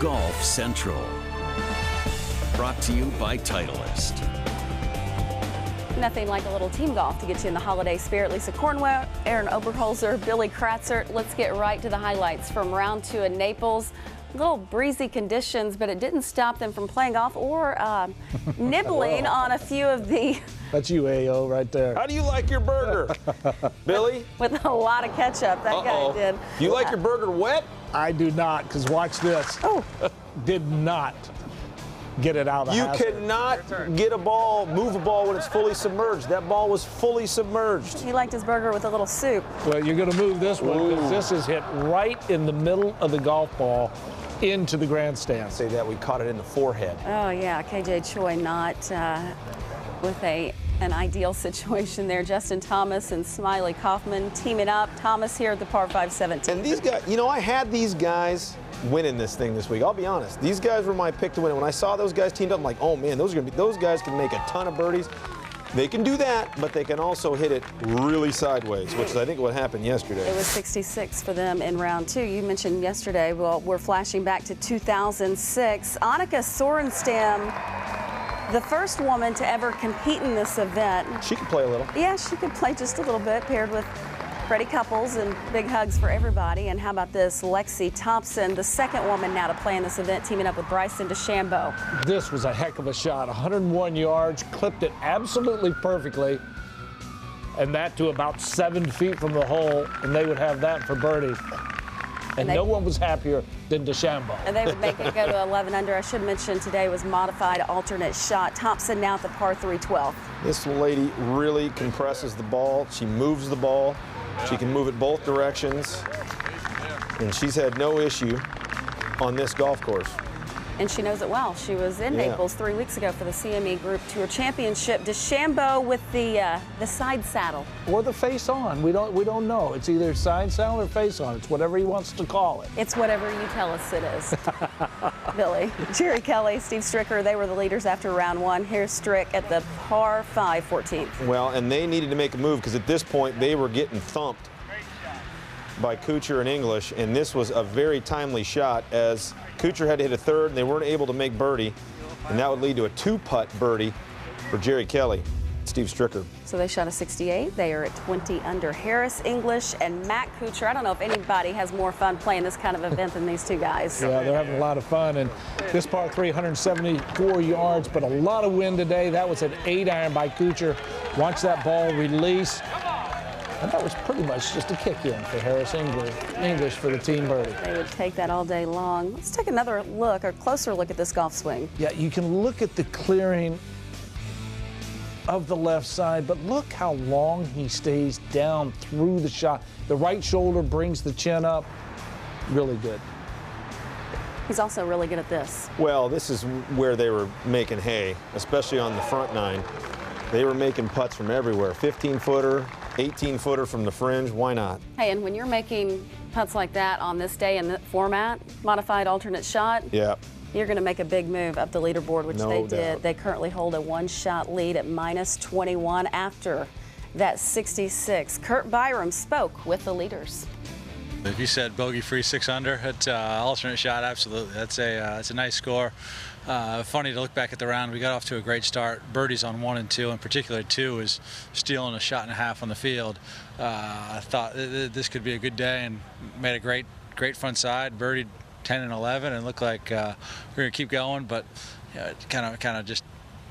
Golf Central. Brought to you by Titleist. Nothing like a little team golf to get you in the holiday spirit. Lisa Cornwell, Aaron Oberholzer, Billy Kratzer. Let's get right to the highlights from round 2 in Naples. Little breezy conditions, but it didn't stop them from playing golf or nibbling on a few of the... That's you, A.O., right there. How do you like your burger, Billy? With a lot of ketchup, that guy did. You like your burger wet? I do not, because watch this. Oh. Did not get it out of the You hazard. cannot get a ball, move a ball when it's fully submerged. That ball was fully submerged. He liked his burger with a little soup. Well, you're going to move this one, because this is hit right in the middle of the golf ball into the grandstand. Say that we caught it in the forehead. Oh, yeah, KJ Choi not with an ideal situation there. Justin Thomas and Smiley Kaufman teaming up. Thomas here at the par 5 17. And these guys, you know, I had these guys winning this thing this week. I'll be honest. These guys were my pick to win. When I saw those guys teamed up, I'm like, oh man, those guys can make a ton of birdies. They can do that, but they can also hit it really sideways, which is, I think, what happened yesterday. It was 66 for them in round 2. You mentioned yesterday, well, we're flashing back to 2006. Annika Sorenstam, the first woman to ever compete in this event. She could play a little. Yeah, she could play just a little bit, paired with Freddie Couples, and big hugs for everybody. And how about this, Lexi Thompson, the second woman now to play in this event, teaming up with Bryson DeChambeau. This was a heck of a shot. 101 yards, clipped it absolutely perfectly, and that to about 7 feet from the hole, and they would have that for birdie. And no one was happier than DeChambeau. And they would make it go to 11 under. I should mention today was modified alternate shot. Thompson now at the par 3 12. This lady really compresses the ball. She moves the ball. She can move it both directions. And she's had no issue on this golf course. And she knows it well. She was in Naples 3 weeks ago for the CME Group Tour Championship. DeChambeau with the side saddle. Or the face on. We don't know. It's either side saddle or face on. It's whatever he wants to call it. It's whatever you tell us it is. Billy. Jerry Kelly, Steve Stricker, they were the leaders after round 1. Here's Strick at the par 5 14th. Well, and they needed to make a move because at this point they were getting thumped by Kuchar and English, and this was a very timely shot as Kuchar had to hit a third and they weren't able to make birdie, and that would lead to a 2-putt birdie for Jerry Kelly, Steve Stricker. So they shot a 68. They are at 20 under. Harris English and Matt Kuchar. I don't know if anybody has more fun playing this kind of event than these two guys. Yeah, they're having a lot of fun. And this par 3, 174 yards, but a lot of wind today. That was an 8-iron by Kuchar. Watch that ball release. And that was pretty much just a kick-in for Harris English for the team birdie. They would take that all day long. Let's take another look, or closer look at this golf swing. Yeah, you can look at the clearing of the left side, but look how long he stays down through the shot. The right shoulder brings the chin up. Really good. He's also really good at this. Well, this is where they were making hay, especially on the front 9. They were making putts from everywhere. 15-footer, 18-footer from the fringe. Why not? Hey, and when you're making putts like that on this day in the format, modified alternate shot, Yeah. you're going to make a big move up the leaderboard, which they No did. doubt. They currently hold a 1-shot lead at -21 after that 66. Kurt Byram spoke with the leaders. If you said bogey-free 6 under at alternate shot, absolutely. It's a nice score. Funny to look back at the round. We got off to a great start. Birdies on 1 and 2, in particular 2 is stealing a shot and a half on the field. I thought this could be a good day and made a great front side. Birdied 10 and 11 and looked like we're gonna keep going, but it kind of just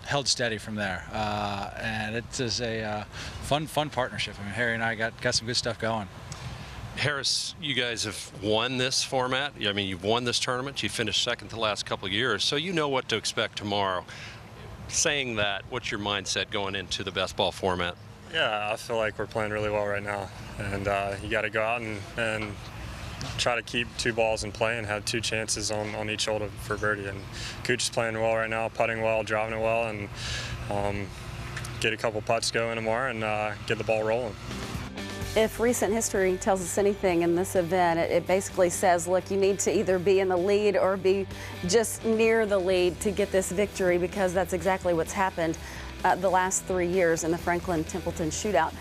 held steady from there. And it is a fun partnership. I mean, Harry and I got some good stuff going. Harris, you guys have won this format. I mean, you've won this tournament. You finished second the last couple of years, so you know what to expect tomorrow. Saying that, what's your mindset going into the best ball format? Yeah, I feel like we're playing really well right now, and you got to go out and try to keep 2 balls in play and have 2 chances on each hole for birdie. And Cooch is playing well right now, putting well, driving it well, and get a couple putts going tomorrow and get the ball rolling. If recent history tells us anything in this event, it basically says, look, you need to either be in the lead or be just near the lead to get this victory, because that's exactly what's happened the last 3 years in the Franklin-Templeton shootout.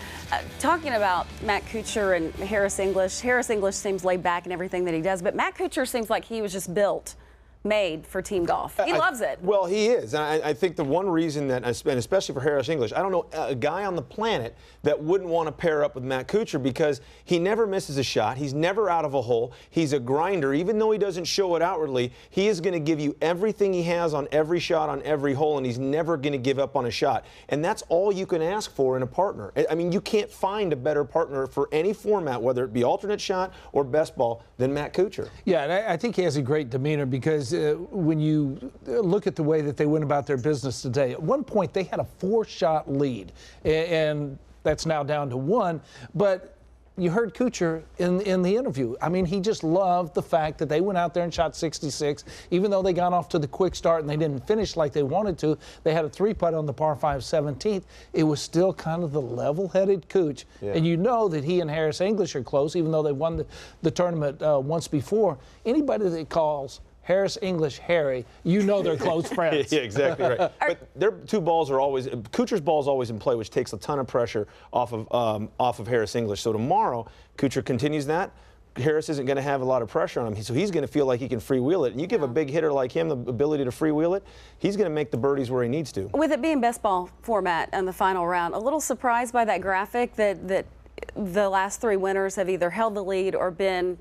Talking about Matt Kuchar and Harris English seems laid back in everything that he does, but Matt Kuchar seems like he was just built made for team golf. He loves it. Well, he is. And I think the one reason that, and especially for Harris English, I don't know a guy on the planet that wouldn't want to pair up with Matt Kuchar, because he never misses a shot. He's never out of a hole. He's a grinder. Even though he doesn't show it outwardly, he is going to give you everything he has on every shot, on every hole, and he's never going to give up on a shot. And that's all you can ask for in a partner. I mean, you can't find a better partner for any format, whether it be alternate shot or best ball, than Matt Kuchar. Yeah, and I think he has a great demeanor, because when you look at the way that they went about their business today, at one point they had a 4-shot lead, and that's now down to 1. But you heard Kuchar in the interview. I mean, he just loved the fact that they went out there and shot 66. Even though they got off to the quick start and they didn't finish like they wanted to, they had a 3-putt on the par 5 17th. It was still kind of the level-headed Kuch. Yeah. And you know that he and Harris English are close, even though they won the tournament once before. Anybody that calls Harris English Harry, you know they're close friends. Yeah, exactly right. But their two balls are always, Kuchar's ball is always in play, which takes a ton of pressure off of Harris English. So tomorrow, Kuchar continues that. Harris isn't going to have a lot of pressure on him, so he's going to feel like he can freewheel it. And you give a big hitter like him the ability to freewheel it, he's going to make the birdies where he needs to. With it being best ball format in the final round, a little surprised by that graphic that the last 3 winners have either held the lead or been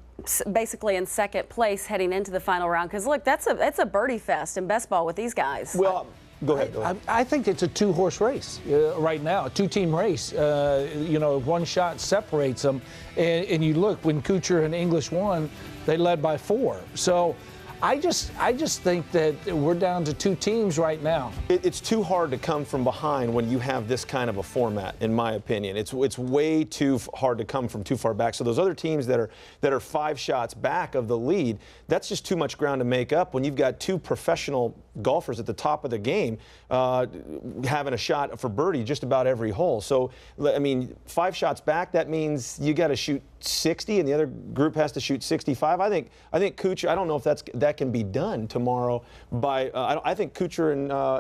basically in second place heading into the final round. Because look, that's a birdie fest in best ball with these guys. Well, go ahead. I think it's a 2-horse race right now, a 2-team race. You know, 1 shot separates them, and you look, when Kuchar and English won, they led by 4. So I just think that we're down to 2 teams right now. It's too hard to come from behind when you have this kind of a format, in my opinion. It's way too hard to come from too far back. So those other teams that are 5 shots back of the lead, that's just too much ground to make up when you've got 2 professional golfers at the top of the game having a shot for birdie just about every hole. So, I mean, 5 shots back, that means you got to shoot 60 and the other group has to shoot 65. I think Kuchar, I don't know if that can be done tomorrow by, I think Kuchar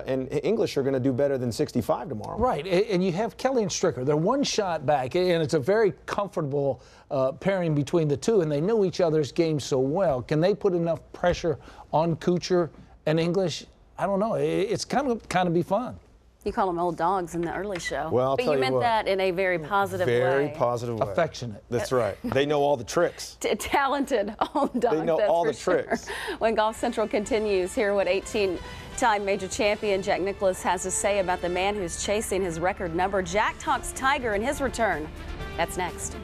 and English are going to do better than 65 tomorrow. Right, and you have Kelly and Stricker. They're 1 shot back, and it's a very comfortable pairing between the 2, and they know each other's game so well. Can they put enough pressure on Kuchar and English? I don't know. It's kind of be fun. You call them old dogs in the early show. Well, but you meant that in a very positive way. Very positive way. Affectionate. That's right. They know all the tricks. Talented old dogs. They know all the tricks. When Golf Central continues, hear what 18-time major champion Jack Nicklaus has to say about the man who's chasing his record number. Jack talks Tiger and his return. That's next.